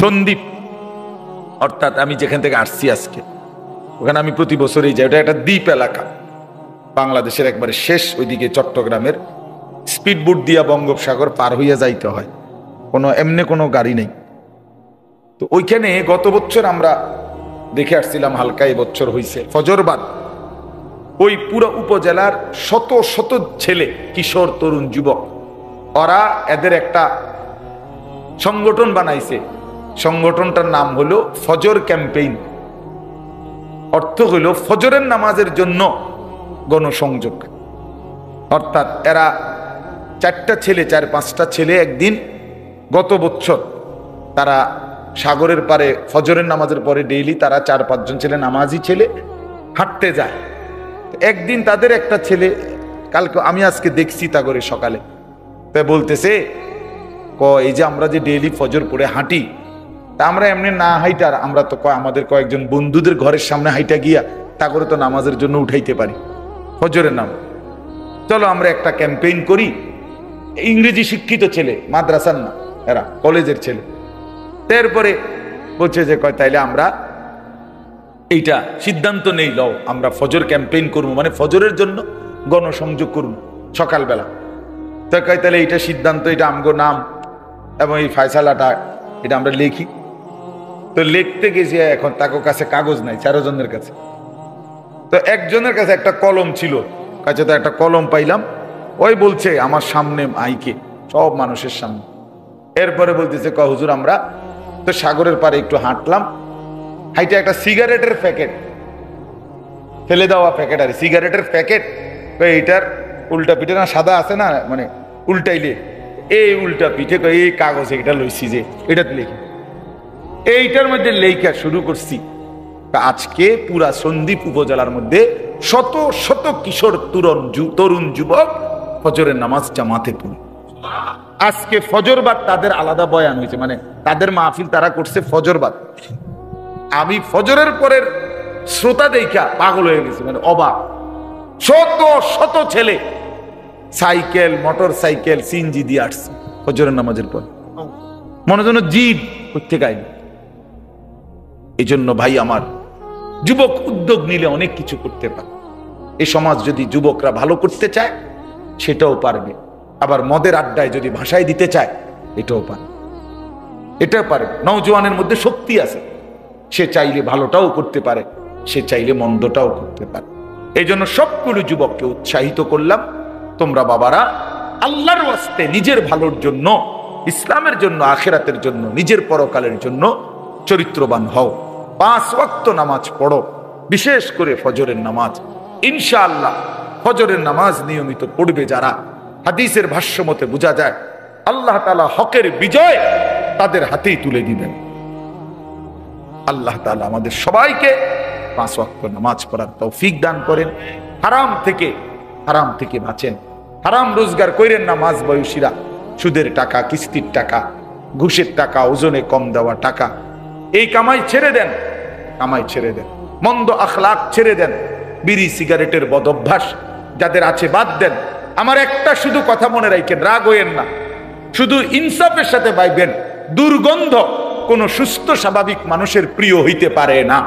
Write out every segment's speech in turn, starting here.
সন্দ্বীপ, অর্থাৎ আমি যেখান থেকে আসছি আজকে, ওখানে আমি প্রতি বছরই যাই। ওটা একটা দ্বীপ এলাকা, বাংলাদেশের একবারে শেষ ওইদিকে চট্টগ্রামের। স্পিডবোট দিয়া বঙ্গোপসাগর পার হইয়া যাইতে হয়, এমনি কোনো গাড়ি নেই। তো ওইখানে গত বছর আমরা দেখে আসছিলাম হালকা, এবছর হয়েছে ফজরবাদ। ওই পুরো উপজেলার শত শত ছেলে, কিশোর, তরুণ, যুবক, ওরা এদের একটা সংগঠন বানাইছে। সংগঠনটার নাম হলো ফজর ক্যাম্পেইন। অর্থ হলো ফজরের নামাজের জন্য গণসংযোগ। অর্থাৎ এরা 4টা ছেলে, 4-5টা ছেলে একদিন গত বছর তারা সাগরের পারে ফজরের নামাজের পরে ডেইলি তারা 4-5 জন ছেলে, নামাজি ছেলে, হাঁটতে যায়। একদিন তাদের একটা ছেলে, কালকে আমি আজকে দেখছি তাগরে সকালে, তাই বলতেছে এই যে আমরা যে ডেইলি ফজর পড়ে হাঁটি, তা আমরা এমনি না হাইটার, আমরা তো আমাদের কয়েকজন বন্ধুদের ঘরের সামনে হাইটা গিয়া তাগরে তো নামাজের জন্য উঠাইতে পারি ফজরের নাম। চলো আমরা একটা ক্যাম্পেইন করি। ইংরেজি শিক্ষিত ছেলে, মাদ্রাসার না, এরা কলেজের ছেলে। তারপরে বলছে যে তাইলে আমরা এইটা সিদ্ধান্ত নেই, লও আমরা ফজর ক্যাম্পেইন করবো, মানে ফজরের জন্য গণসংযোগ করব সকালবেলা। তো তাহলে এইটা সিদ্ধান্ত, এটা আমগো নাম এবং এই ফায়সালাটা এটা আমরা লিখি। তো লিখতে গেছি, এখন তাকে কাছে কাগজ নাই, 4 জনের কাছে। তো একজনের কাছে একটা কলম ছিল, কাছে তো একটা কলম পাইলাম। ওই বলছে আমার সামনে আইকে, সব মানুষের সামনে। এরপরে বলতেছে হুজুর আমরা তো সাগরের পারে একটু হাঁটলাম, হাইটা একটা সিগারেটের প্যাকেট, ফেলে দেওয়া প্যাকেট, আর সিগারেটের প্যাকেট এইটার উল্টা পিঠে না সাদা আছে না, মানে উল্টাইলে এই উল্টা পিঠে এই কাগজ এটা লইছি যে এটাতে লিখি, এইটার মধ্যে লেখা শুরু করছি। আজকে পুরা সন্দ্বীপ উপজেলার মধ্যে শত শত কিশোর, তরুণ, যুবক ফজরের নামাজ জামাতে পড়ে। আজকে ফজরবাদ তাদের আলাদা বয়ান হয়েছে, মানে তাদের মাহফিল তারা করছে ফজরবাদ। আমি ফজরের পরের শ্রোতা দেখা পাগল হয়ে গেছি, মানে অবাক। শত শত ছেলে সাইকেল, মোটর সাইকেল, সিএনজি দিয়ে আসছে ফজরের নামাজের পর, মনে যেন জিদ করতে গাইল। এই জন্য ভাই আমার, যুবক উদ্যোগ নিলে অনেক কিছু করতে পারে। এই সমাজ যদি যুবকরা ভালো করতে চায় সেটাও পারবে, আবার মদের আড্ডায় যদি ভাষায় দিতে চায় এটাও পারবে, এটাও পারবে। নওজোয়ানের মধ্যে শক্তি আছে, সে চাইলে ভালোটাও করতে পারে, সে চাইলে মন্দটাও করতে পারে। এই জন্য সবগুলো যুবককে উৎসাহিত করলাম, তোমরা বাবারা আল্লাহর ওয়াস্তে নিজের ভালোর জন্য, ইসলামের জন্য, আখিরাতের জন্য, নিজের পরকালের জন্য চরিত্রবান হও। 5 ওয়াক্ত নামাজ পড়ো, বিশেষ করে ফজরের নামাজ। ইনশাআল্লাহ ফজরের নামাজ নিয়মিত পড়বে যারা, হাদিসের ভাষ্য মতে বোঝা যায় আল্লাহ তাআলা হকের বিজয় তাদের হাতেই তুলে দিবেন। আল্লাহ তাআলা আমাদের সবাইকে 5 ওয়াক্ত নামাজ পড়ার তৌফিক দান করেন। হারাম থেকে বাঁচেন, হারাম রোজগার করেন না। মাঝ বয়সীরা সুদের টাকা, কিস্তির টাকা, ঘুষের টাকা, ওজনে কম দেওয়া টাকা, এই কামাই ছেড়ে দেন, কামাই ছেড়ে দেন। মন্দ আখলাক ছেড়ে দেন, বিড়ি সিগারেটের বদ অভ্যাস যাদের আছে বাদ দেন। আমার একটা শুধু কথা মনে রাখেন, রাগ হইেন না, শুধু ইনসাফের সাথে ভাইবেন। দুর্গন্ধ কোন সুস্থ স্বাভাবিক মানুষের প্রিয় হইতে পারে না,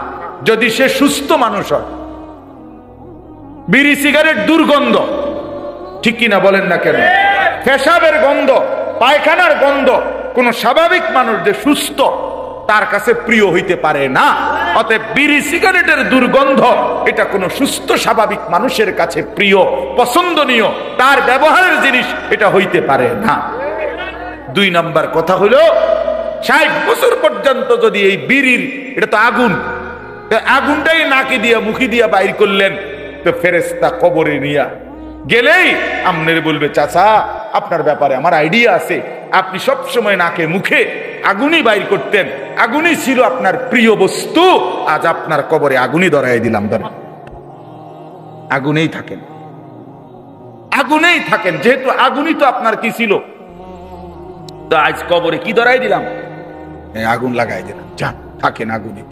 যদি সে সুস্থ মানুষ হয়। বিড়ি সিগারেট দুর্গন্ধ, ঠিক কিনা বলেন না কেন? পেশাবের গন্ধ, পায়খানার গন্ধ কোন স্বাভাবিক মানুষ যে সুস্থ তার কাছে প্রিয় হইতে পারে না। অতএব বিড়ি সিগারেটের দুর্গন্ধ এটা কোন সুস্থ স্বাভাবিক মানুষের কাছে প্রিয়, পছন্দনীয়, তার ব্যবহারের জিনিস এটা হইতে পারে না। 2 নাম্বার কথা হলো, 60 বছর পর্যন্ত যদি এই বিড়ির, এটা তো আগুন, আগুনটাই নাকে দিয়া মুখে দিয়া বাইর করলেন, তো ফেরেশতা কবরে নিয়া গেলেই আমনের বলবে, চাচা আপনার ব্যাপারে আমার আইডিয়া আছে, আপনি সব সময় নাকে মুখে আগুনই বাইর করতেন, আগুনই ছিল আপনার প্রিয় বস্তু, আজ আপনার কবরে আগুনই ধরাই দিলাম। ধরেন, আগুনেই থাকেন, আগুনেই থাকেন, যেহেতু আগুনই তো আপনার কি ছিল, তো আজ কবরে কি ধরাই দিলাম, আগুন লাগাই দিলাম, যান থাকেন আগুনই।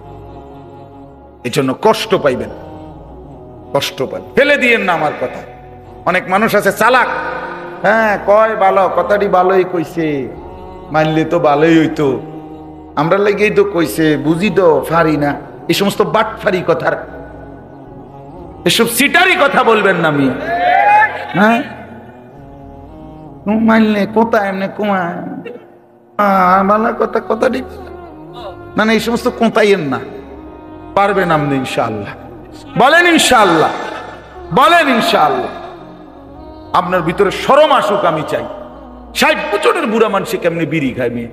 এই জন্য কষ্ট পাইবেন, কষ্ট পাইবেন, ফেলে দিয়েন না আমার কথা। অনেক মানুষ আছে চালাক, হ্যাঁ কয় ভালো, কথাটি ভালোই কইছে, মানলে তো ভালোই হইতো, আমরা লাগেই তো কইছে, বুঝি তো ফারি না। এই সমস্ত বাটফারি কথার, এসব সিটারি কথা বলবেন না মিয়া। হ্যাঁ, মানলে কোথায় এমনি কুমায় বালা কথা, কথা ঠিক না। না, এই সমস্ত কোথায়েন না, পারবেন আপনি ইনশাআল্লাহ। বলেন ইনশাআল্লাহ, বলেন ইনশাআল্লাহ। আপনার ভিতরে শরম আসুক আমি চাই। 60 বছরের বুড়া মানুষে কেমনি বিড়ি খায় মেয়ে?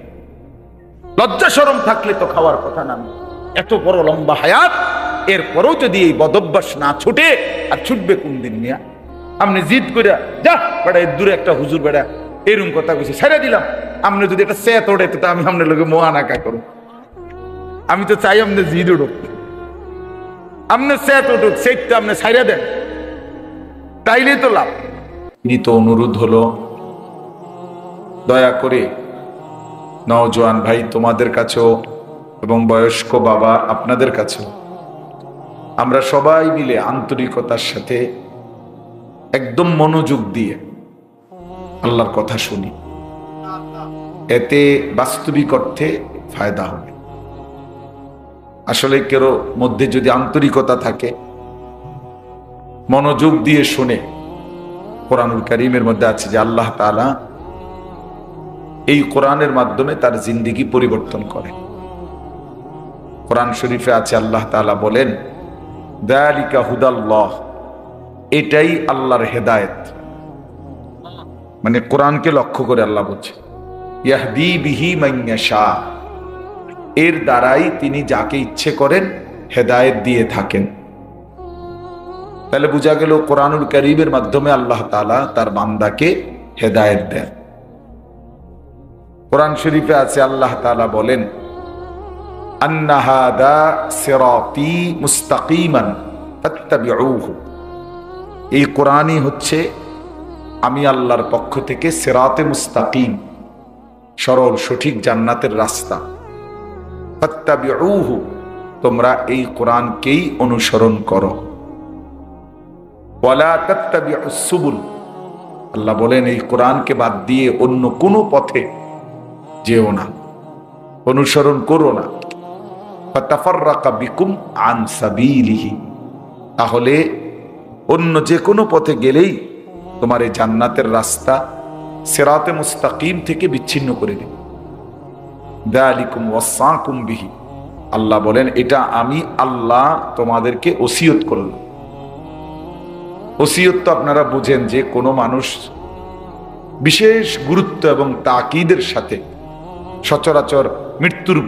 লজ্জা শরম থাকলে তো খাওয়ার কথা না। এত বড় লম্বা হায়াত, এরপরেও যদি এই বদভ্যাস না ছুটে, আর ছুটবে কোন দিন মিয়া? আপনি জিদ করে যা বেড়া, এর দূরে একটা হুজুর বেড়া এরকম কথা কইছে, ছেড়ে দিলাম। আপনি যদি একটা সেত ওড়ে তো আমি আপনার লোকে মোহানাকা করব। আমি তো চাই আপনি জিদ উঠুক, আপনার সেত উঠুক, সেটটা আপনি ছাইড়া দেন, তাইলেই তো লাভ। তো অনুরোধ হলো, দয়া করে নওজোয়ান ভাই তোমাদের কাছেও এবং বয়স্ক বাবা আপনাদের কাছেও আমরা সবাই মিলে আন্তরিকতার সাথে একদম মনোযোগ দিয়ে আল্লাহর কথা শুনি। এতে বাস্তবিক অর্থে ফায়দা হবে। আসলে কারো মধ্যে যদি আন্তরিকতা থাকে, মনোযোগ দিয়ে শুনে, কোরআনুল কারীমের মধ্যে আছে যে আল্লাহ তাআলা এই কোরআনের মাধ্যমে তার জিন্দেগি পরিবর্তন করে। কোরআন শরীফে আছে আল্লাহ তাআলা বলেন, যালিকা হুদাল্লাহ, এটাই আল্লাহর হেদায়েত। মানে কোরআনকে লক্ষ্য করে আল্লাহ বলছে, ইয়াহদি বিহি মান ইয়াশা, এর দ্বারাই তিনি যাকে ইচ্ছে করেন হেদায়েত দিয়ে থাকেন। তাহলে বোঝা গেল কোরআনুল কারীমের মাধ্যমে আল্লাহ তাআলা তার বান্দাকে হেদায়েত দেন। কোরআন শরীফে আছে আল্লাহ তাআলা বলেন, আন্না হাদা সিরাতি মুস্তাকিমান ফাত্তাবিউহু, এই কোরআনই হচ্ছে আমি আল্লাহর পক্ষ থেকে সিরাতে মুস্তাকিম, সরল সঠিক জান্নাতের রাস্তা। ফাত্তাবিউহু, তোমরা এই কোরআনকেই অনুসরণ করো। ওয়ালা তাত্তাবিউস সুবুল, আল্লাহ বলেন এই কোরআনকে বাদ দিয়ে অন্য কোনো পথে যেও না, অনুসরণ করো না। ফাতাফাররাকা বিকুম আন সাবিলিহি, তাহলে অন্য যে কোনো পথে গেলেই তোমার এই জান্নাতের রাস্তা সিরাতে মুস্তাকিম থেকে বিচ্ছিন্ন করে দিবে। যালিকুম ওয়াসাকুম বিহি, আল্লাহ বলেন এটা আমি আল্লাহ তোমাদেরকে ওসিয়ত করলাম। ওসিয়ত তো আপনারা বুঝেন যে কোনো মানুষ বিশেষ গুরুত্ব এবং তাকিদের সাথে সচরাচর মৃত্যুর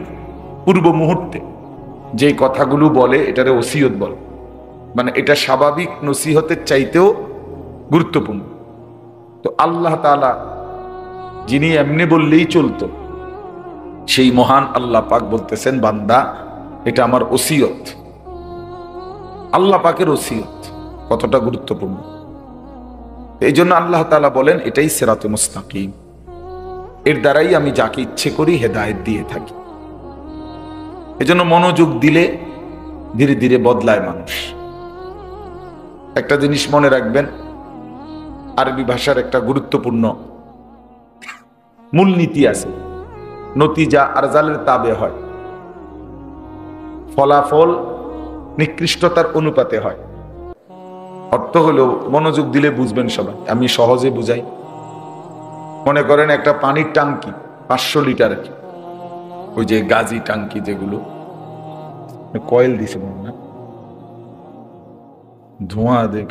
পূর্ব মুহূর্তে যে কথাগুলো বলে এটারে ওসিয়ত বলে। মানে এটা স্বাভাবিক নসিহতের চাইতেও গুরুত্বপূর্ণ। তো আল্লাহ তাআলা যিনি এমনি বললেই চলতো, সেই মহান আল্লাহ পাক বলতেছেন, বান্দা এটা আমার ওসিয়ত। আল্লাহ পাকের ওসিয়ত কতটা গুরুত্বপূর্ণ, এই জন্য আল্লাহ তাআলা বলেন এটাই সিরাতে মুস্তাকিম, এর দ্বারাই আমি যাকে ইচ্ছে করি হেদায়েত দিয়ে থাকি। এজন্য মনোযোগ দিলে ধীরে ধীরে বদলায় মানুষ। একটা জিনিস মনে রাখবেন, আরবি ভাষার একটা গুরুত্বপূর্ণ মূলনীতি আছে, নতিজা আরজালের তাবে হয়, ফলাফল নিকৃষ্টতার অনুপাতে হয়। অর্থ হলো, মনোযোগ দিলে বুঝবেন সবাই, আমি সহজে বুঝাই। মনে করেন একটা পানির টাঙ্কি 500 লিটারের, ওই যে গাজি টাঙ্কি যেগুলো কয়েল দিছে না, ধোঁয়া দেখ,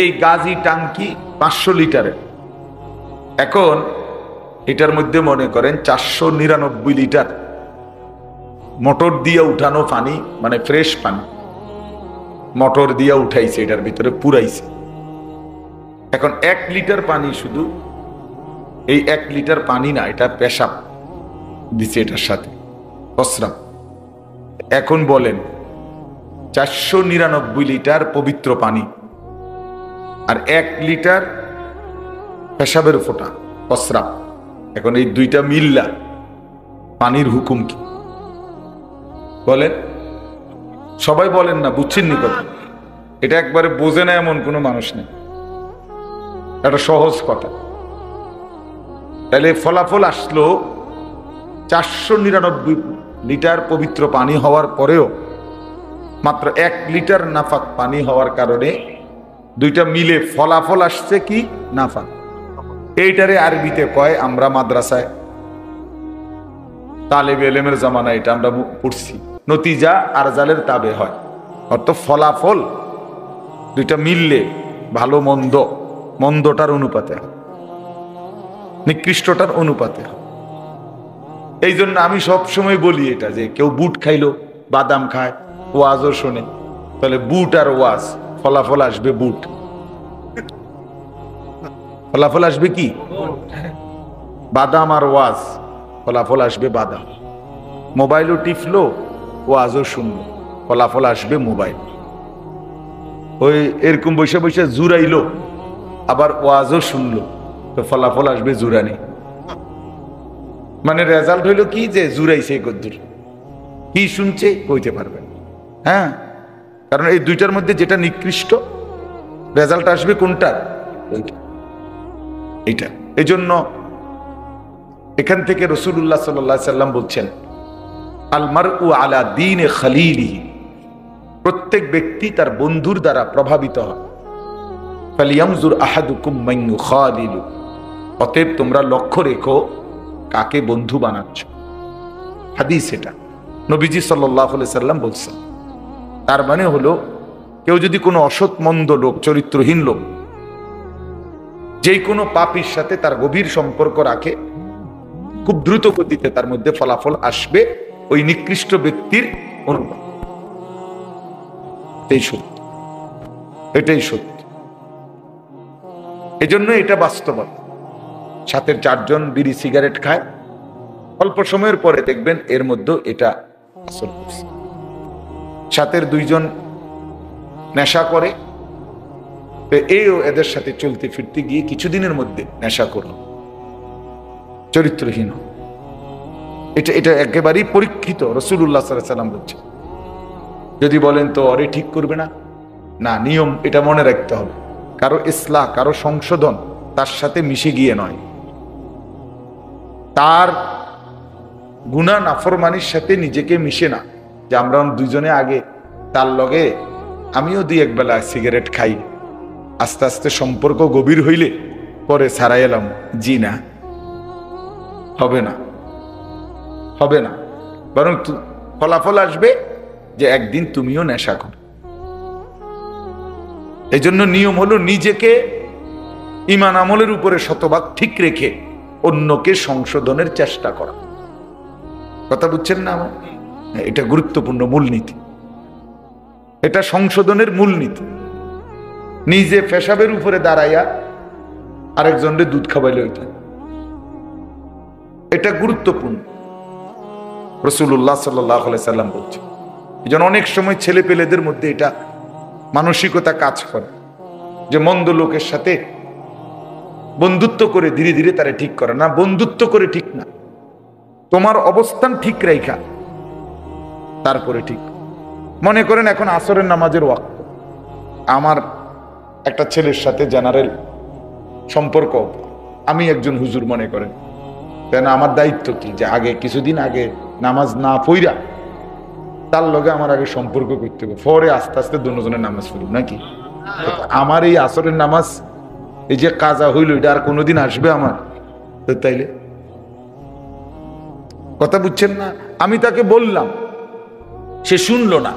এই গাজি টাঙ্কি 500 লিটারের। এখন এটার মধ্যে মনে করেন 499 লিটার মোটর দিয়ে উঠানো পানি, মানে ফ্রেশ পানি মোটর দিয়ে উঠাইছে, এটার ভিতরে পুরাইছে। এখন 1 লিটার পানি, শুধু এই 1 লিটার পানি না, এটা পেশাব দিছে এটার সাথে, প্রস্রাব। এখন বলেন 499 লিটার পবিত্র পানি আর 1 লিটার পেশাবের ফোঁটা, প্রস্রাব। এখন এই দুইটা মিল্লা পানির হুকুম কি বলেন? সবাই বলেন না, বুঝছেন নি কথা? এটা একবারে বোঝে না এমন কোনো মানুষ নেই, এটা সহজ কথা। তাহলে ফলাফল আসলো 499 লিটার পবিত্র পানি হওয়ার পরেও মাত্র 1 লিটার নাফাক পানি হওয়ার কারণে দুইটা মিলে ফলাফল আসছে কি নাফাক। এইটারে আরবিতে কয়, আমরা মাদ্রাসায় তালেবে ইলমের জামানায় এটা আমরা পড়ছি, নতিজা আরজালের তাবে হয়। অর্থাৎ ফলাফল দুইটা মিললে ভালো মন্দ, মন্দটার অনুপাতে, নিকৃষ্টটার অনুপাতে। এই জন্য আমি সবসময় বলি এটা, যে কেউ বুট খাইলো, বাদাম খায়, ওয়াজও শোনে, তাহলে বুট আর ওয়াজ, ফলাফল আসবে বুট, ফলাফল আসবে কি বাদাম, আর ওয়াজ ফলাফল আসবে বাদাম। মোবাইলও টিপলো, ওয়াজও শুনলো, ফলাফল আসবে মোবাইল। ওই এরকম বসে বসে জুরাইলো, আবার ওয়াজও শুনলো, তো ফলাফল আসবে জুরানি। মানে রেজাল্ট হইলো কি, যে জুরাইছে কদ্দুর, কি শুনছে কইতে পারবে। হ্যাঁ, কারণ এই দুইটার মধ্যে যেটা নিকৃষ্ট, রেজাল্ট আসবে কোনটার, এইটা। এই জন্য এখান থেকে রাসূলুল্লাহ সাল্লাল্লাহু আলাইহি সাল্লাম বলছেন, আল মারউ আলা দীনে খালিলিহি, প্রত্যেক ব্যক্তি তার বন্ধুর দ্বারা প্রভাবিত হয়। ফালিয়ানজুর আহাদুকুম মান ইউখালিলু, অতএব তোমরা লক্ষ্য রেখো কাকে বন্ধু বানাচ্ছ। হাদিস এটা, নবীজি সাল্লাল্লাহু আলাইহি সাল্লাম বলছেন। তার মানে হলো, কেউ যদি কোনো অসৎ মন্দ লোক, চরিত্রহীন লোক, যে কোনো পাপীর সাথে তার গভীর সম্পর্ক রাখে, খুব দ্রুত গতিতে তার মধ্যে ফলাফল আসবে ওই নিকৃষ্ট ব্যক্তির অনুপাত। এটাই সত্য, এটাই সত্য। এজন্য এটা বাস্তবতা। সাথের 4 জন বিড়ি সিগারেট খায়, অল্প সময়ের পরে দেখবেন এর মধ্যে এটা আসর করছে। সাথের 2 জন নেশা করে, এও এদের সাথে চলতে ফিরতে গিয়ে কিছুদিনের মধ্যে নেশা করল, চরিত্রহীন। এটা এটা একেবারেই পরীক্ষিত। রাসূলুল্লাহ সাল্লাল্লাহু আলাইহি সাল্লাম বলছেন, যদি বলেন তো অরে ঠিক করবে না, না, নিয়ম এটা মনে রাখতে হবে, কারো ইসলাহ, কারো সংশোধন তার সাথে মিশে গিয়ে নয়, তার গুনাহ নাফরমানির সাথে নিজেকে মিশে না। যে আমরা 2 জনে আগে তার লগে আমিও 2-1 বেলা সিগারেট খাই, আস্তে আস্তে সম্পর্ক গভীর হইলে পরে ছাড়াই এলাম, জি না, হবে না, হবে না। বরং ফলাফল আসবে যে একদিন তুমিও নেশা করো। এই জন্য নিয়ম হলো নিজেকে ঈমান আমলের উপরে শতভাগ ঠিক রেখে অন্যকে সংশোধনের চেষ্টা করা। কথা বুঝছেন না আমার? এটা গুরুত্বপূর্ণ মূলনীতি, এটা সংশোধনের মূলনীতি। নিজে পেশাবের উপরে দাঁড়াইয়া আরেকজনের দুধ খাওয়াইলে ওইটা, এটা গুরুত্বপূর্ণ। রাসূলুল্লাহ সাল্লাল্লাহু আলাইহি সাল্লাম বলছেন। এই জন্য অনেক সময় ছেলে পেলেদের মধ্যে এটা মানসিকতা কাজ করে, যে মন্দ লোকের সাথে বন্ধুত্ব করে ধীরে ধীরে তারা ঠিক করে না। বন্ধুত্ব করে ঠিক না, তোমার অবস্থান ঠিক রাখা তারপরে ঠিক। মনে করেন এখন আসরের নামাজের ওয়াক্ত, আমার একটা ছেলের সাথে জেনারেল সম্পর্ক, আমি একজন হুজুর মনে করেন, কেন আমার দায়িত্ব কি, যে আগে কিছুদিন আগে নামাজ না পইরা তার লগে আমার আগে সম্পর্ক করতে হবে, পরে আস্তে আস্তে দুজনের নামাজ পড়ব নাকি? আমার এই আসরের নামাজ, এই যে কাজা হইল, এটা আর কোনোদিন আসবে আমার? তাইলে কথা বুঝছেন না? আমি তাকে বললাম, সে শুনলো না,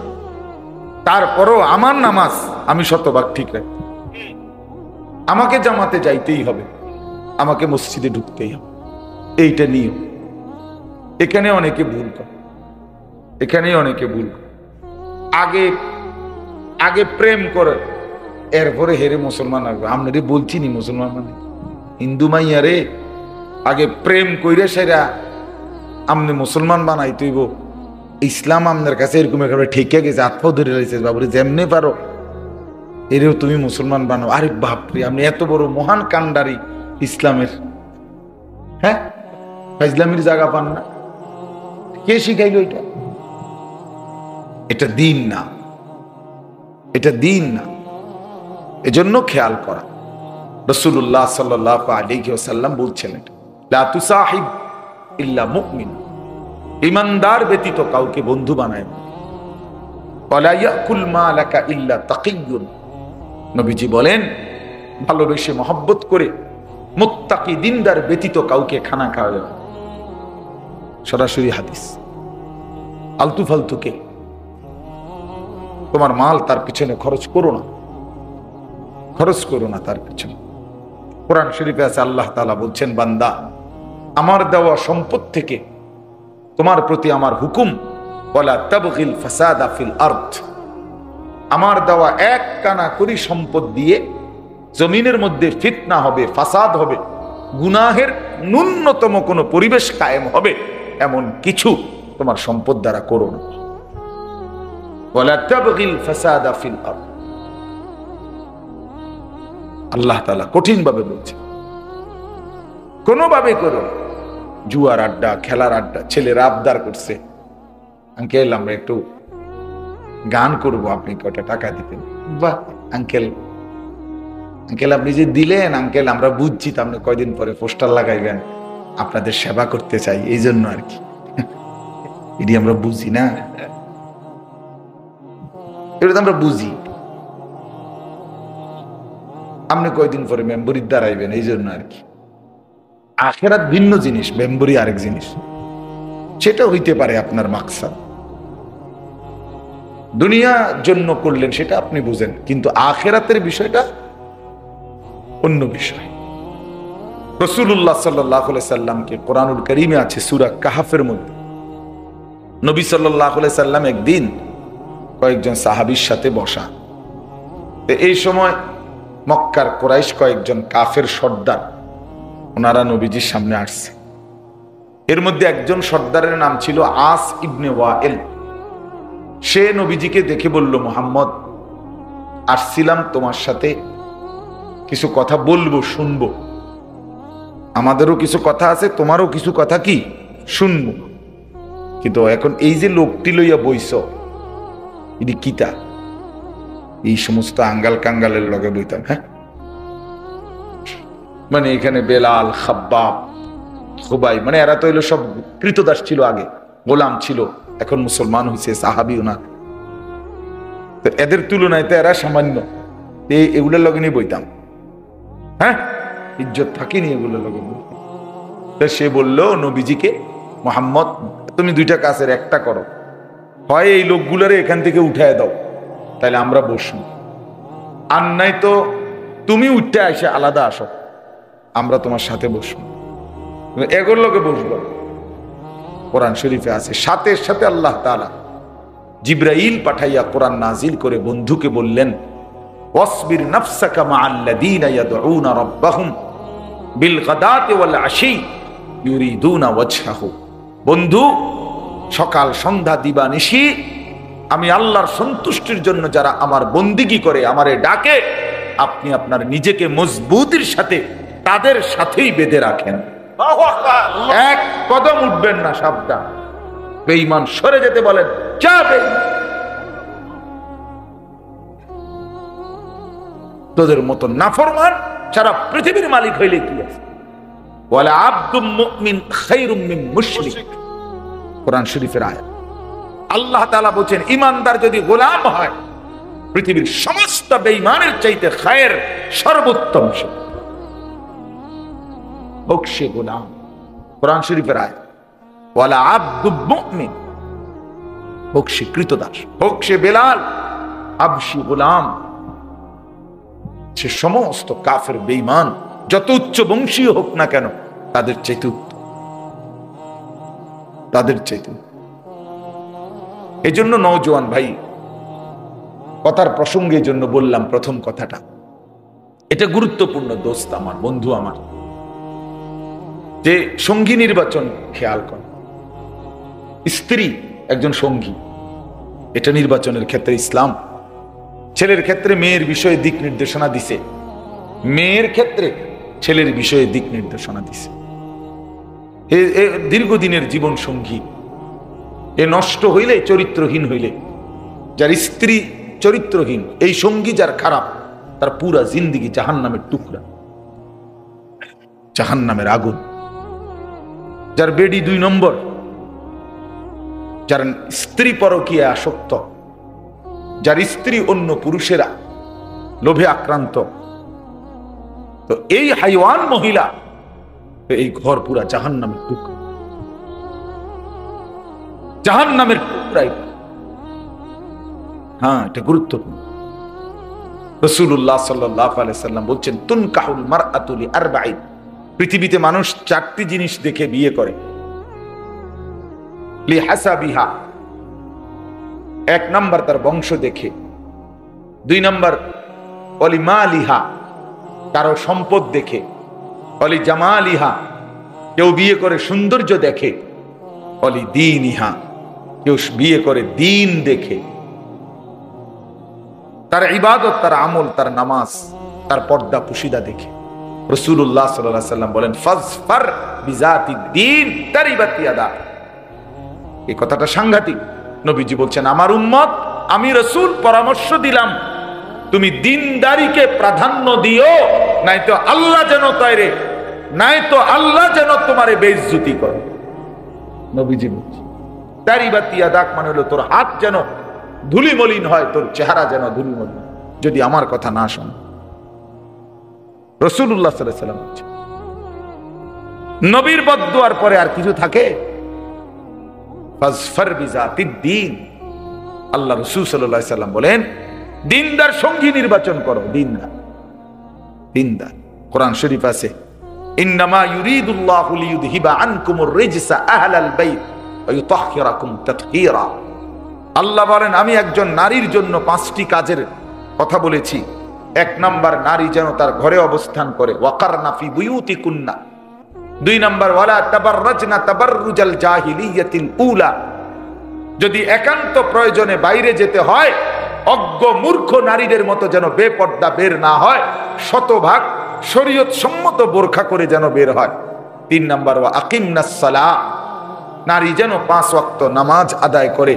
তারপরও আমার নামাজ আমি শতভাগ ঠিক রাখি। আমাকে জামাতে যাইতেই হবে, আমাকে মসজিদে ঢুকতেই হবে, এইটা নিয়ম। এখানে অনেকে ভুল করে, এখানে অনেকে ভুল করে। আগে আগে প্রেম করে, এরপরে হেরে মুসলমান আসবে। আপনারে বলছি নি মুসলমান মানে হিন্দু মাইয়া রে, আগে প্রেম কইরে সেরা আমনে মুসলমান বানাই তৈব। ইসলাম আপনার কাছে এরকম একেবারে ঠেকে গেছে, আত্মাও ধরে রয়েছে, বাবুরে যেমনি পারো এরেও তুমি মুসলমান বানাও। আরে বাপরে, আপনি এত বড় মহান কান্ডারি ইসলামের, হ্যাঁ, ইসলামের জায়গা পান না? কে শিখাইল এটা? এটা দিন না, এটা দিন না। এজন্য খেয়াল করা। রাসূলুল্লাহ সাল্লাল্লাহু আলাইহি ওয়াসাল্লাম বলছেন, এটা লা তুসাহিব ইল্লা মুমিন, ঈমানদার ব্যতীত কাউকে বন্ধু বানায় না। ওয়ালা ইয়াকুল মালাকা ইল্লা তাকিয়্যুন, নবীজি বলেন ভালোবেসে মহব্বত করে মুত্তাকি দিনদার ব্যতীত কাউকে খানা খাওয়াবে না। সরাসরি হাদিস। আলতু ফালতুকে তোমার মাল তার পিছনে খরচ করো না, খরচ করো না তার পিছনে। কোরআন শরীফে আছে আল্লাহ তাআলা বলছেন, বান্দা আমার দেওয়া সম্পদ থেকে তোমার প্রতি আমার হুকুম, ওয়ালা তাবগিল ফাসাদা ফিল আরদ, আমার দেওয়া এক কানা করি সম্পদ দিয়ে জমিনের মধ্যে ফিতনা হবে, ফাসাদ হবে, গুনাহের ন্যূনতম কোনো পরিবেশ কায়েম হবে, এমন কিছু তোমার সম্পদ দ্বারা করো না। ওয়ালা তাবগিল ফাসাদা ফিল আরদ, আল্লাহ তাআলা কঠিন ভাবে বলছে, কোনোভাবে করো না। জুয়ার আড্ডা, খেলার আড্ডা, ছেলেরা আবদার করছে, আঙ্কেল আমরা একটু গান করব, আপনি কয়টা টাকা দিবেন। বাহ আঙ্কেল, আঙ্কেল আপনি যে দিলেন আঙ্কেল আমরা বুঝছি, তো আপনি কয়দিন পরে পোস্টার লাগাইবেন, আপনাদের সেবা করতে চাই, এই জন্য আর কি। এটি আমরা বুঝি না, এটা তো আমরা বুঝি, আপনি কয়দিন পরে মেম্বরির দাঁড়াইবেন, এই জন্য আর কি। আখিরাত ভিন্ন জিনিস, মেম্বরি আরেক জিনিস, সেটা হইতে পারে আপনার মাকসাদ। দুনিয়া জন্য করলেন সেটা আপনি বুঝেন, কিন্তু আখিরাতের বিষয়টা অন্য বিষয়। রাসূলুল্লাহ সাল্লাল্লাহু আলাইহি সাল্লামকে কোরআনুল কারীমে আছে সূরা কাহফের মধ্যে, নবী সাল্লাল্লাহু আলাইহি সাল্লাম একদিন কয়েকজন সাহাবীর সাথে বসা, এই সময় মক্কার কুরাইশ কয়েকজন কাফের সর্দার ওনারা নবীজির সামনে আসছে। এর মধ্যে একজন সর্দারের নাম ছিল আস ইবনে ওয়াইল। সে নবীজিকে দেখে বলল, মুহাম্মদ আসছিলাম তোমার সাথে কিছু কথা বলবো, শুনবো, আমাদেরও কিছু কথা আছে, তোমারও কিছু কথা কি শুনবো, কিন্তু এখন এই যে লোকটি লইয়া বইছ ইনি কিতা? এই সমস্ত আঙ্গাল কাঙ্গালের লগে বইতাম, হ্যাঁ মানে এখানে বেলাল, খাব্বাব, খুবাই, মানে এরা তো হইলো সব কৃতদাস ছিল, আগে গোলাম ছিল, এখন মুসলমান হয়েছে, সাহাবীও না, তো এদের তুলনায় তো এরা সামান্য, এগুলোর লগে নিয়ে বইতাম, হ্যাঁ ইজ্জত থাকিনি এগুলোর লগে। সে বলল নবীজিকে, মুহাম্মদ তুমি দুইটা কাজের একটা করো, হয় এই লোকগুলারে এখান থেকে উঠায় দাও, তাহলে আমরা বসবো, আর নাই তো তুমি উঠতে আসে আলাদা আসো, আমরা তোমার সাথে বসবো, এগুলোর লগে বসবো। কোরআন শরীফে আছে সাথে সাথে আল্লাহ তাআলা জিবরাইল পাঠাইয়া কোরআন নাজিল করে বন্ধুকে বললেন, ওয়াসবির নাফসাকা মাআল্লাযীনা ইয়াদউনা রাব্বাহুম বিল গাদাতি ওয়াল আশি ইউরিদুনা ওয়াজহাহু, বন্ধু সকাল সন্ধ্যা দিবানিশি আমি আল্লাহর সন্তুষ্টির জন্য যারা আমার বন্দিগি করে, আমারে ডাকে, আপনি আপনার নিজেকে মজবুতির সাথে তাদের সাথেই বেঁধে রাখেন, এক কদম উঠবেন না, সাবধান। বেঈমান সরে যেতে বলেন, যা বেঈমান, তোদের মতো নাফরমান সারা পৃথিবীর মালিক হইলে কি আছে? ওয়ালা আবদুম মুমিন খায়রুম মিন মুশরিক, কোরআন শরীফের আয়াত। আল্লাহ তাআলা বলেন ঈমানদার যদি গোলাম হয়, পৃথিবীর সমস্ত বেঈমানের চাইতে খায়ের সর্বোত্তম সে, হোক সে গোলাম। কোরআন শরীফের আয়াত, ওয়ালা আবদুম মুমিন, হোক সে কৃতদাস, হোক সে বেলাল, আবশি গোলাম, সে সমস্ত কাফের বেঈমান যত উচ্চ বংশীয় হোক না কেন, তাদের চাইতে উত্তম, তাদের চাইতে। এই জন্য নওজোয়ান ভাই, কথার প্রসঙ্গের জন্য বললাম প্রথম কথাটা, এটা গুরুত্বপূর্ণ দোস্ত আমার, বন্ধু আমার, যে সঙ্গী নির্বাচন খেয়াল কর। স্ত্রী একজন সঙ্গী, এটা নির্বাচনের ক্ষেত্রে ইসলাম ছেলের ক্ষেত্রে মেয়ের বিষয়ে দিক নির্দেশনা দিছে, মেয়ের ক্ষেত্রে ছেলের বিষয়ে দিক নির্দেশনা দিছে। দীর্ঘদিনের জীবন সঙ্গী এ নষ্ট হইলে, চরিত্রহীন হইলে, যার স্ত্রী চরিত্রহীন, এই সঙ্গী যার খারাপ, তার পুরা জিন্দিগি জাহান্নামের টুকরা, জাহান্নামের আগুন। যার বেডি 2 নম্বর, যার স্ত্রী পরকীয়া আসক্ত, যার স্ত্রী অন্য পুরুষেরা লোভে আক্রান্ত, তো এই হাইওয়ান মহিলা, এই ঘর পুরা জাহান্নামের টুকরা, জাহান্নামের টুকরাই। হ্যাঁ, এটা গুরুত্বপূর্ণ। রাসূলুল্লাহ সাল্লাল্লাহু আলাইহি সাল্লাম বলছেন, তুনকাহুল মারআতু লিআরবাঈন, পৃথিবীতে মানুষ 4টি জিনিস দেখে বিয়ে করে। লিহাসাবিহা, 1 নাম্বার তার বংশ দেখে, 2 নাম্বার অলিমালিহা, কারো সম্পদ দেখে, অলি জামালিহা, কেউ বিয়ে করে সৌন্দর্য দেখে, অলি দীনিহা, কেউ বিয়ে করে দিন দেখে, তার ইবাদত, তার আমল, তার নামাজ, তার পর্দা পুশিদা দেখে। রাসূলুল্লাহ সাল্লাল্লাহু আলাইহি সাল্লাম বলেন, ফাজফার বিজাতিদ দ্বীন তারিবাত ইয়াদা। এই কথাটা সাংঘাতিক। নবীজি বলছেন, আমার উম্মত, আমি রাসূল পরামর্শ দিলাম, তুমি দিনদারিকে প্রাধান্য দিও, নাই তো আল্লাহ যেন তাইরে, নাই তো আল্লাহ যেন তোমারে বেইজ্জতি করে। নবীজি বলছেন তারিবাত ইয়াদাক মানে হলো তোর হাত যেন ধুলিমলিন হয়, তোর চেহারা যেন ধুলিমলিন, যদি আমার কথা না শোন। রাসূলুল্লাহ সাল্লাল্লাহু আলাইহি সাল্লাম বলছেন, নবীর বদদুয়ার পরে আর কিছু থাকে? ফাজফার বিজাতিদ দ্বীন। আল্লাহ রাসূল সাল্লাল্লাহু আলাইহি সাল্লাম বলেন, দিনদার সঙ্গী নির্বাচন করো। দিনদার, দিনদার। কোরআন শরীফ আছে, ইন্নামা ইউরিদুল্লাহু লিইউযহিবা আনকুমুর রিজসা আহলাল বাইত ওয়া ইউতাহহিরাকুম তাতহীরা। আল্লাহ বলেন, আমি একজন নারীর জন্য 5টি কাজের কথা বলেছি। 1 নাম্বার, নারী যেন তার ঘরে অবস্থান করে, ওয়াকারনা ফি বুয়ুতিকুন্না। 2 নাম্বার, ওয়ালা তাবাররাজনা তাবাররুজাল জাহিলিয়াতিল উলা, যদি একান্ত প্রয়োজনে বাইরে যেতে হয়, অজ্ঞ মূর্খ নারীদের মতো যেন বেপর্দা বের না হয়, শতভাগ শরীয়ত সম্মত বোরখা করে যেন বের হয়। 3 নাম্বার, ওয়া আকিমনাস সালাহ, নারী যেন 5 ওয়াক্ত নামাজ আদায় করে।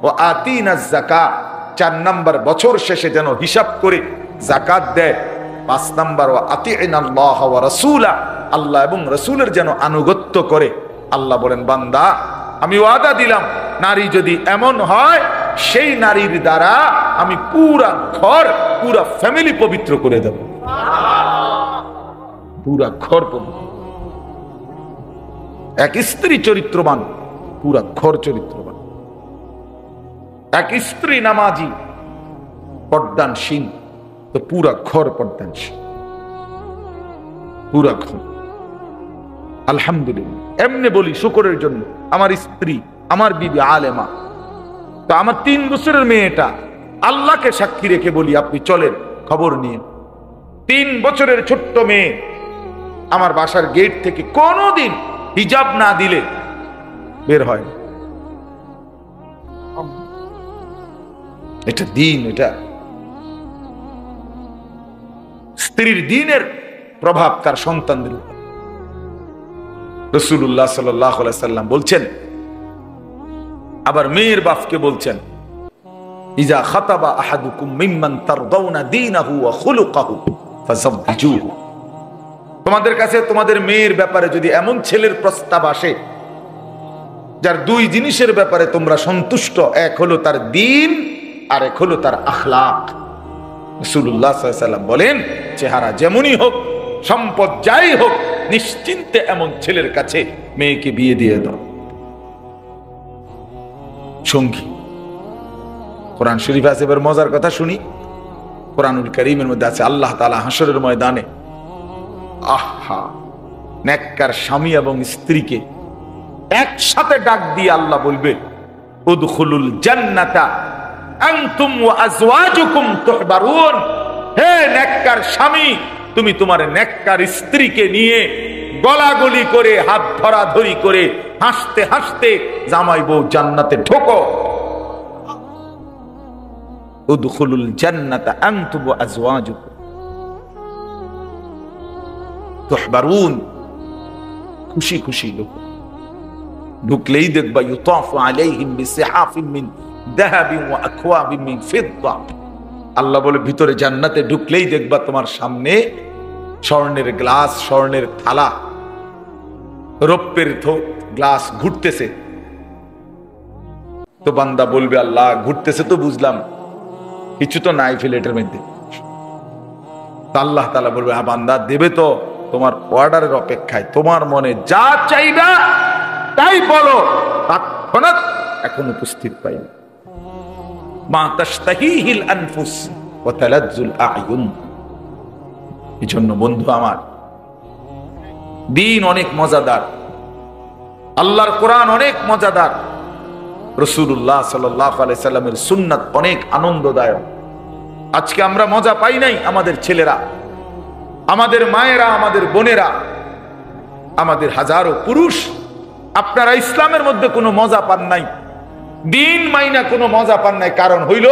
ও আতিনাজ যাকাত, 4 নাম্বার, বছর শেষে যেন হিসাব করে যাকাত দেয়। 5 নাম্বার, ও আতিনাল্লাহ ওয়া রাসূলা, আল্লাহ এবং রাসূলের যেন আনুগত্য করে। আল্লাহ বলেন, বান্দা, আমি ওয়াদা দিলাম, নারী যদি এমন হয়, সেই নারীর দ্বারা আমি পুরা ঘর, পুরা ফ্যামিলি পবিত্র করে দেব। পুরা ঘর পবিত্র। এক স্ত্রী চরিত্রবান, পুরা ঘর চরিত্রবান। এক স্ত্রী নামাজি, পর্দানশীল, তো পুরা ঘর পর্দানশীল, পুরা ঘর। আলহামদুলিল্লাহ, এমনি বলি শুকরের জন্য, আমার স্ত্রী, আমার বিবি আলেমা, তো আমার 3 বছরের মেয়েটা, আল্লাহকে সাক্ষী রেখে বলি, আপনি চলেন খবর নিয়ে, 3 বছরের ছোট্ট মেয়ে আমার বাসার গেট থেকে কোনোদিন হিজাব না দিলে বের হয়। এটা দিন, এটা স্ত্রীর দিনের প্রভাব তার সন্তানদের উপর। রাসূলুল্লাহ সাল্লাল্লাহু আলাইহি সাল্লাম বলছেন, আবার মেয়ের বাপকে বলছেন, ইজা খাতাবা আহাদুকুম মিম্মান তারদাউনা দীনাহু ওয়া খুলুকাহু ফাযাওজিজুহু। তোমাদের কাছে তোমাদের মেয়ের ব্যাপারে যদি এমন ছেলের প্রস্তাব আসে, যার 2 জিনিসের ব্যাপারে তোমরা সন্তুষ্ট, এক হলো তার দ্বীন, আর এক হলো তার আখলাক। রাসূলুল্লাহ সাল্লাল্লাহু আলাইহি সাল্লাম বলেন, চেহারা যেমনই হোক, সম্পদ যাই হোক, নিশ্চিন্তে এমন ছেলের কাছে মেয়েকে বিয়ে দিয়ে দাও। সঙ্গী। কোরআন শরীফ আছে, এবার মজার কথা শুনি। কোরআনুল কারীমের মধ্যে আছে, আল্লাহ তাআলা হাসরের ময়দানে, আহা, নেককার স্বামী এবং স্ত্রীকে একসাথে ডাক দিয়ে আল্লাহ বলবে, উদখুলুল জান্নাতা আনতুম ওয়া আজওয়াজুকুম তুহবারুন। হে নেককার স্বামী, তুমি তোমার নেককার স্ত্রীকে নিয়ে গলাগলি করে, হাত ধরাধরি করে, হাসতে হাসতে জামাই বউ জান্নাতে ঢোকো। উদখুলুল জান্নাতা আনতুম ওয়া আজওয়াজুকুম তুহবারুন। খুশি খুশি লোক ঢুকলেই দেখবা, ইউতাফু আলাইহিম বিসিহাফিন মিন যাহাবিন ওয়া আকওয়াবিন মিন ফিদ্দা। আল্লাহ বলে, ভিতরে জান্নাতে ঢুকলেই দেখবা তোমার সামনে স্বর্ণের গ্লাস, স্বর্ণের থালা, রৌপ্যের গ্লাস ঘুরতেছে, তো বান্দা বলবে আল্লাহ ঘুরতেছে তো বুঝলাম, কিছু তো নাই প্লেটের মধ্যে। আল্লাহ তাআলা বলবে হ্যাঁ বান্দা দেবে তো, তোমার অর্ডারের অপেক্ষায়, তোমার মনে যা চাইবা তাই বলো, তৎক্ষণাৎ এখন উপস্থিত পাইবে। মা তাশতাহিহিল আনফুস ওয়া তালাজ্জুল আ'য়ুন। এজন্য বন্ধু আমার, দিন অনেক মজাদার, আল্লাহর কোরআন অনেক মজাদার, রাসূলুল্লাহ সাল্লাল্লাহু আলাইহি সাল্লামের সুন্নাত অনেক আনন্দদায়ক। আজকে আমরা মজা পাই নাই, আমাদের ছেলেরা, আমাদের মায়েরা, আমাদের বোনেরা, আমাদের হাজারো পুরুষ, আপনারা ইসলামের মধ্যে কোনো মজা পান নাই, দিন মাইনা কোনো মজা পান নাই। কারণ হইল,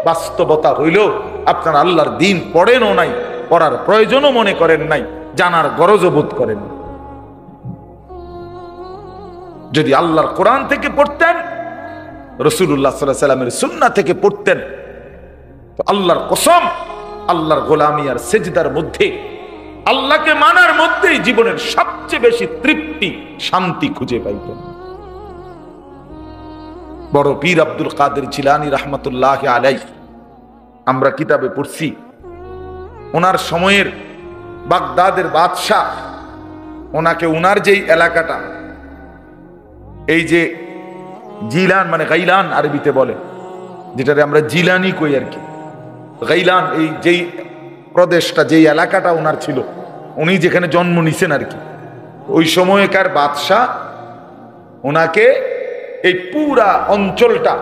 বাস্তবতা হইল আপনারা আল্লাহর দিন পড়েনও নাই, পড়ার প্রয়োজনও মনে করেন নাই, জানার গরজও বোধ করেন। যদি আল্লাহর কোরআন থেকে পড়তেন, রাসূলুল্লাহ সাল্লাল্লাহু আলাইহি সাল্লামের সুন্নাহ থেকে পড়তেন, তো আল্লাহর কসম, আল্লাহর গোলামি আর সেজদার মধ্যে, আল্লাহকে মানার মধ্যেই জীবনের সবচেয়ে বেশি তৃপ্তি, শান্তি খুঁজে পাইতেন। বড় পীর আব্দুল কাদের জিলানী রাহমাতুল্লাহি আলাইহি, আমরা কিতাবে পড়ছি, ওনার সময়ের বাগদাদের বাদশাহ, ওনাকে ওনার যেই এলাকাটা, এই যে জিলান মানে গাইলান আরবিতে বলে, যেটারে আমরা জিলানি কই আর কি, গাইলান, এই যেই প্রদেশটা, যেই এলাকাটা ওনার ছিল, উনি যেখানে জন্ম নিছেন আর কি, ওই সময়কার বাদশাহ ওনাকে এই পুরা অঞ্চলটা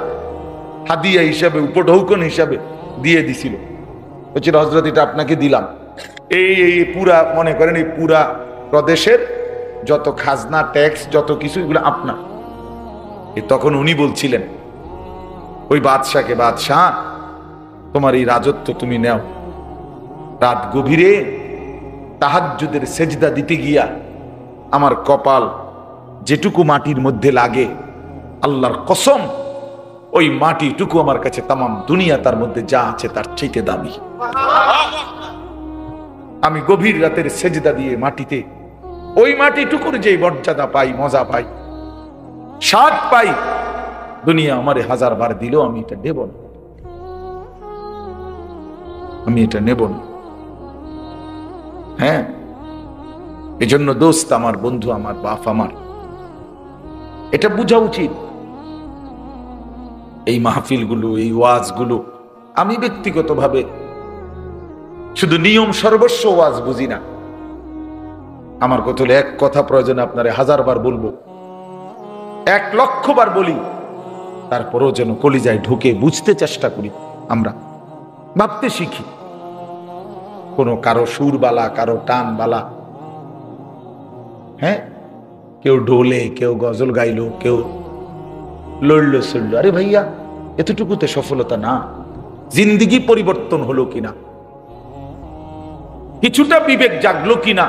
হাদিয়া হিসাবে, উপঢৌকন হিসাবে দিয়ে দিছিল। বলছিল হযরত এটা আপনাকে দিলাম, এই পুরা, মনে করেন এই পুরা প্রদেশের যত খাজনা, ট্যাক্স, যত কিছু, এগুলো আপনার। তখন উনি বলছিলেন ওই বাদশাকে, বাদশাহ তোমার এই রাজত্ব তুমি নাও। রাত গভীরে তাহাজ্জুদের সেজদা দিতে গিয়া আমার কপাল যেটুকু মাটির মধ্যে লাগে, আল্লাহর কসম ওই মাটিটুকু আমার কাছে তামাম দুনিয়া তার মধ্যে যা আছে তার চাইতে দামি। আমি গভীর রাতের সেজদা দিয়ে মাটিতে ওই মাটিটুকুর যে মর্যাদা পাই, মজা পাই, স্বাদ পাই, দুনিয়া আমারে 1000 বার দিলেও আমি এটা নেব না, আমি এটা নেব না। হ্যাঁ, এজন্য দোস্ত আমার, বন্ধু আমার, বাপ আমার, এটা বোঝা উচিত। এই মাহফিলগুলো, এই ওয়াজগুলো, আমি ব্যক্তিগতভাবে শুধু নিয়ম সর্বস্ব ওয়াজ বুঝি না। আমার কথা হলো, এক কথা প্রয়োজনে আপনারে 1000 বার বলবো, 1,00,000 বার বলি, তারপরও যেন কলিজায় ঢুকে বুঝতে চেষ্টা করি, আমরা ভাবতে শিখি। কোনো কারো সুরবালা, কারো টানবালা, হ্যাঁ, কেউ ঢোলে, কেউ গজল গাইলো, কেউ লড়লো চড়লো, আরে ভাইয়া এতটুকুতে সফলতা না। জিন্দিগি পরিবর্তন হলো কিনা, কিছুটা বিবেক জাগলো কিনা,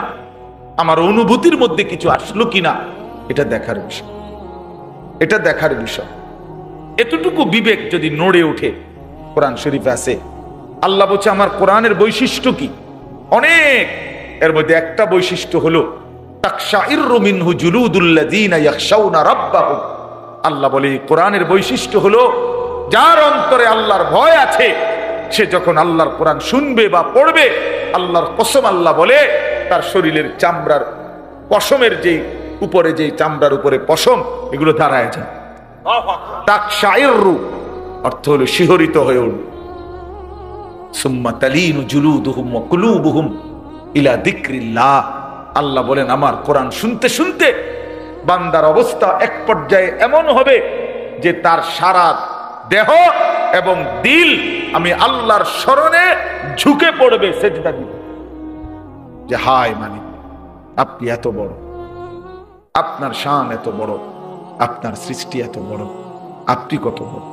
আমার অনুভূতির মধ্যে কিছু আসলো কিনা, এটা দেখার বিষয়, এটা দেখার বিষয়। এতটুকু বিবেক যদি নড়ে ওঠে, কোরআন শরীফে আছে, আল্লাহ বলছে আমার কোরআনের বৈশিষ্ট্য কি, অনেক, এর মধ্যে একটা বৈশিষ্ট্য হলো তাকশাইরু মিনহু জুলুদুল্লাযীনা ইয়াখশাউনা রাব্বাহুম। আল্লাহ বলে কোরআনের বৈশিষ্ট্য হলো, যার অন্তরে আল্লাহর ভয় আছে, সে যখন আল্লাহর কোরআন শুনবে বা পড়বে, আল্লাহর কসম আল্লাহ বলে তার শরীরের চামড়ার পশমের যেই উপরে, যেই চামড়ার উপরে পশম, এগুলো দাঁড়ায় যায়। তাকশাইরু অর্থ হলো শিহরিত হয়ে উঠবে। সুম্মা তালিনু জুলুদুহুম ওয়া কুলুবুহুম ইলা যিকরিল্লাহ। আল্লাহ বলেন আমার কোরআন শুনতে শুনতে বান্দার অবস্থা এক পর্যায়ে এমন হবে যে তার সারা দেহ এবং দিল আমি আল্লাহর স্মরণে ঝুঁকে পড়বে, সেজদা দিবে, যে হায় মালিক আপনি এত বড়, আপনার শান এত বড়, আপনার সৃষ্টি এত বড়, আপনি কত বড়।